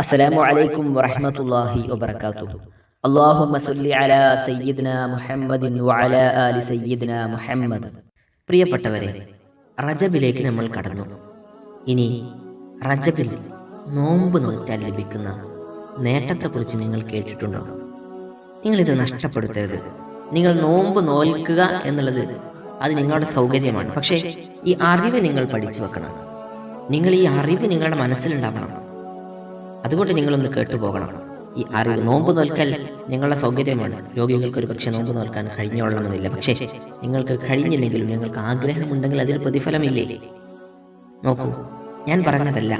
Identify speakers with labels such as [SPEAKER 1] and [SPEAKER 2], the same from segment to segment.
[SPEAKER 1] അസ്സലാമു അലൈക്കും വറഹ്മത്തുള്ളാഹി വബറകാതുഹു. അല്ലാഹുമ്മ സ്വല്ലി അലാ സയ്യിദ്നാ മുഹമ്മദിൻ വഅലാ ആലി സയ്യിദ്നാ മുഹമ്മദ്. പ്രിയപ്പെട്ടവരെ, റജബിലേക്ക് നമ്മൾ കടന്നു. ഇനി റജബിൽ നോമ്പ് നോറ്റാൽ ലഭിക്കുന്ന നേട്ടത്തെക്കുറിച്ച് നിങ്ങൾ കേട്ടിട്ടുണ്ടോ? നിങ്ങളിത് നഷ്ടപ്പെടുത്തരുത്. നിങ്ങൾ നോമ്പ് നോൽക്കുക എന്നുള്ളത് അത് നിങ്ങളുടെ സൗകര്യമാണ്. പക്ഷേ ഈ അറിവ് നിങ്ങൾ പഠിച്ചു വെക്കണം. നിങ്ങൾ ഈ അറിവ് നിങ്ങളുടെ മനസ്സിലുണ്ടാവണം. അതുകൊണ്ട് നിങ്ങളൊന്ന് കേട്ടുപോകണം. ഈ അറിവ്, നോമ്പ് നോൽക്കൽ നിങ്ങളുടെ സൗകര്യമാണ്. രോഗികൾക്ക് ഒരു പക്ഷേ നോമ്പ് നോൽക്കാൻ കഴിഞ്ഞോളണമെന്നില്ല. പക്ഷേ നിങ്ങൾക്ക് കഴിഞ്ഞില്ലെങ്കിലും നിങ്ങൾക്ക് ആഗ്രഹമുണ്ടെങ്കിൽ അതിൽ പ്രതിഫലമില്ലേ? നോക്കൂ, ഞാൻ പറഞ്ഞതല്ല.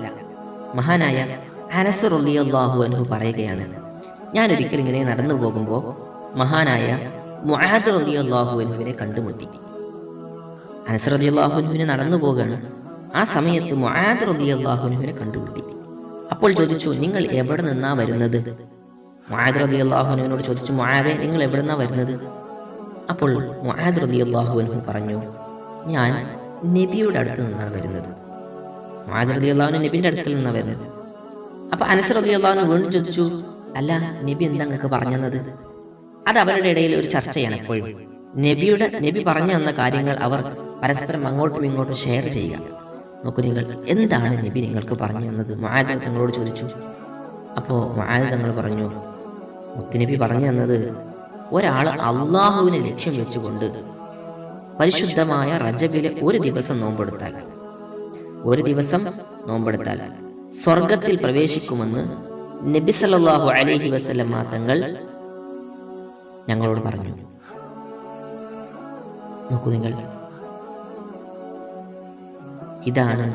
[SPEAKER 1] മഹാനായ അനസ് റളിയല്ലാഹു അൻഹു പറയുകയാണ്, ഞാൻ ഒരിക്കൽ ഇങ്ങനെ നടന്നു പോകുമ്പോൾ മഹാനായ മുആദ് റളിയല്ലാഹു അൻഹുവിനെ കണ്ടുമുട്ടി. അനസ് റളിയല്ലാഹു അൻഹുവിനെ നടന്നു പോകുകയാണ്. ആ സമയത്ത് മുആദ് റളിയല്ലാഹു അൻഹുവിനെ കണ്ടുമുട്ടി. അപ്പോൾ ചോദിച്ചു, നിങ്ങൾ എവിടെ നിന്നാ വരുന്നത്? മുആദ് റളിയല്ലാഹു അൻഹുവിനോട് ചോദിച്ചു, മുആദേ, നിങ്ങൾ എവിടെ നിന്നാ വരുന്നത്? അപ്പോൾ മുആദ് റളിയല്ലാഹു അൻഹു പറഞ്ഞു, ഞാൻ നബിയുടെ അടുത്ത് നിന്നാണ് വരുന്നത്. മുആദ് റളിയല്ലാഹു അൻഹു നബിയുടെ അടുക്കൽ നിന്നാണ് വരുന്നത്. അപ്പോൾ അനസ് റളിയല്ലാഹു അൻഹു വീണ്ടും ചോദിച്ചു, അല്ല, നബി എന്താ നിങ്ങൾക്ക് പറഞ്ഞത്? അത് അവരുടെ ഇടയിൽ ഒരു ചർച്ചയാണ്. എപ്പോഴും നബി പറഞ്ഞു തന്ന കാര്യങ്ങൾ അവർ പരസ്പരം അങ്ങോട്ടും ഇങ്ങോട്ടും ഷെയർ ചെയ്യുക. നോക്കൂ, നിങ്ങൾ എന്താണ് നബി നിങ്ങൾക്ക് പറഞ്ഞു തന്നത്? മുആദ് തങ്ങളോട് ചോദിച്ചു. അപ്പോൾ മുആദ് തങ്ങൾ പറഞ്ഞു, മുത്തുനബി പറഞ്ഞു തന്നത്, ഒരാൾ അള്ളാഹുവിനെ ലക്ഷ്യം വെച്ചുകൊണ്ട് പരിശുദ്ധമായ റജബിലെ ഒരു ദിവസം നോമ്പെടുത്താൽ സ്വർഗത്തിൽ പ്രവേശിക്കുമെന്ന് നബി സല്ലല്ലാഹു അലൈഹി വസല്ലം തങ്ങൾ ഞങ്ങളോട് പറഞ്ഞു. നോക്കൂ നിങ്ങൾ, ഇതാണ്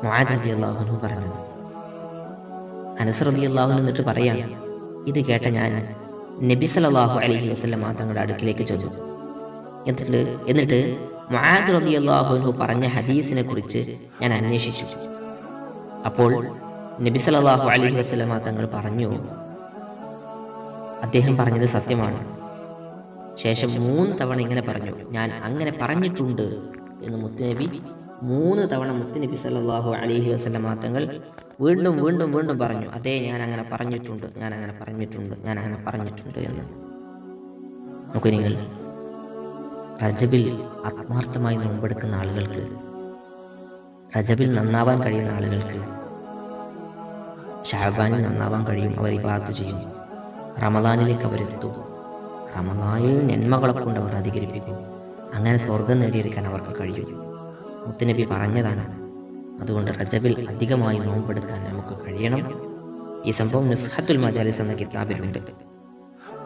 [SPEAKER 1] മുആദ് റളിയല്ലാഹു അൻഹു പറഞ്ഞത്. അനസ് റളിയല്ലാഹു അൻഹു എന്നിട്ട് പറയാണ്, ഇത് കേട്ട ഞാൻ നബി സല്ലല്ലാഹു അലൈഹി വസല്ലം തങ്ങളുടെ അടുക്കിലേക്ക് ചെന്നു. എന്നിട്ട് മുആദ് റളിയല്ലാഹു അൻഹു പറഞ്ഞ ഹദീസിനെ കുറിച്ച് ഞാൻ അന്വേഷിച്ചു. അപ്പോൾ നബി സല്ലല്ലാഹു അലൈഹി വസല്ലം തങ്ങൾ പറഞ്ഞു, അദ്ദേഹം പറഞ്ഞത് സത്യമാണ്. ശേഷം 3 തവണ ഇങ്ങനെ പറഞ്ഞു, ഞാൻ അങ്ങനെ പറഞ്ഞിട്ടുണ്ട് എന്ന് മുത്തുനബി 3 തവണ മുത്തുനബി സല്ലല്ലാഹു അലൈഹി വസല്ലം തങ്ങൾ വീണ്ടും വീണ്ടും വീണ്ടും പറഞ്ഞു, അതേ, ഞാൻ അങ്ങനെ പറഞ്ഞിട്ടുണ്ട് എന്ന്. നോക്കൂ നിങ്ങൾ, റജബിൽ ആത്മാർത്ഥമായി നോമ്പെടുക്കുന്ന ആളുകൾക്ക്, റജബിൽ നന്നാവാൻ കഴിയുന്ന ആളുകൾക്ക് ശഅബാനിൽ നന്നാവാൻ കഴിയും. അവർ ഇബാദത്ത് ചെയ്യും. റമദാനിലേക്ക് അവരെത്തും. റമദാനിൽ നന്മകളെ കൊണ്ട് അവർ അധികരിപ്പിക്കും. അങ്ങനെ സ്വർഗം നേടിയെടുക്കാൻ അവർക്ക് കഴിയും. മുത്തുനബി പറഞ്ഞതാണ്. അതുകൊണ്ട് റജബിൽ അധികമായി നോമ്പെടുക്കാൻ നമുക്ക് കഴിയണം. ഈ സംഭവം നുസ്ഹത്തുൽ മജാലിസ് എന്ന കിതാബിലുണ്ട്.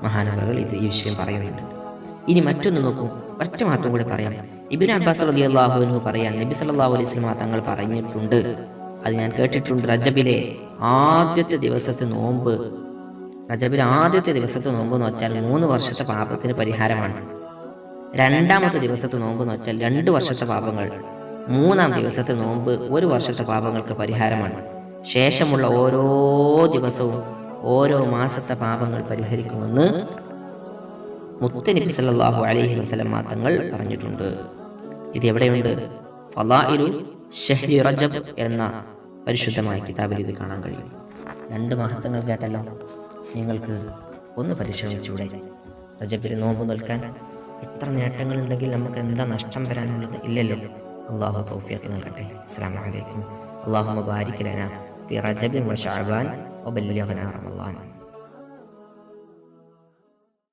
[SPEAKER 1] മഹാനവറുകൾ ഈ വിഷയം പറയുന്നുണ്ട്. ഇനി മറ്റൊന്ന് നോക്കൂ, ഒറ്റ മാത്രം കൂടി പറയാം. ഇബ്നു അബ്ബാസ് റളിയല്ലാഹു അൻഹു പറയാൻ, നബി സല്ലല്ലാഹു അലൈഹി വസല്ലം തങ്ങൾ പറഞ്ഞിട്ടുണ്ട്, അത് ഞാൻ കേട്ടിട്ടുണ്ട്, റജബിലെ ആദ്യത്തെ ദിവസത്തെ നോമ്പ് നോറ്റാൽ 3 വർഷത്തെ പാപത്തിന് പരിഹാരമാണ്. 2ാമത്തെ ദിവസത്തെ നോമ്പ് നോറ്റാൽ 2 വർഷത്തെ പാപങ്ങൾ, 3ാം ദിവസത്തെ നോമ്പ് 1 വർഷത്തെ പാപങ്ങൾക്ക് പരിഹാരമാണ്. ശേഷമുള്ള ഓരോ ദിവസവും ഓരോ മാസത്തെ പാപങ്ങൾ പരിഹരിക്കുമെന്ന് മുത്തുനബി സല്ലല്ലാഹു അലൈഹി വസല്ലം തങ്ങൾ പറഞ്ഞിട്ടുണ്ട്. ഇത് എവിടെയുണ്ട്? ഫളായിലു ശഹ്രി റജബ് എന്ന പരിശുദ്ധമായ കിതാബിൽ ഇത് കാണാൻ കഴിയും. 2 മഹത്വങ്ങൾ കേട്ടല്ലോ. നിങ്ങൾക്ക് ഒന്ന് പരിശ്രമിച്ചൂടെ? റജബിൽ നോമ്പ് നോൽക്കാൻ ഇത്ര നേട്ടങ്ങളുണ്ടെങ്കിൽ നമുക്ക് എന്താ നഷ്ടം വരാനുള്ളത്? ഇല്ലല്ലോ. അല്ലാഹു തൗഫീഖ് നൽകട്ടെ. അസ്സലാമു അലൈക്കും. അല്ലാഹുമ്മ ബാരിക് ലനാ ഫി റജബിൻ വ ശഅബാൻ വബല്ലിഗ്നാ റമളാൻ.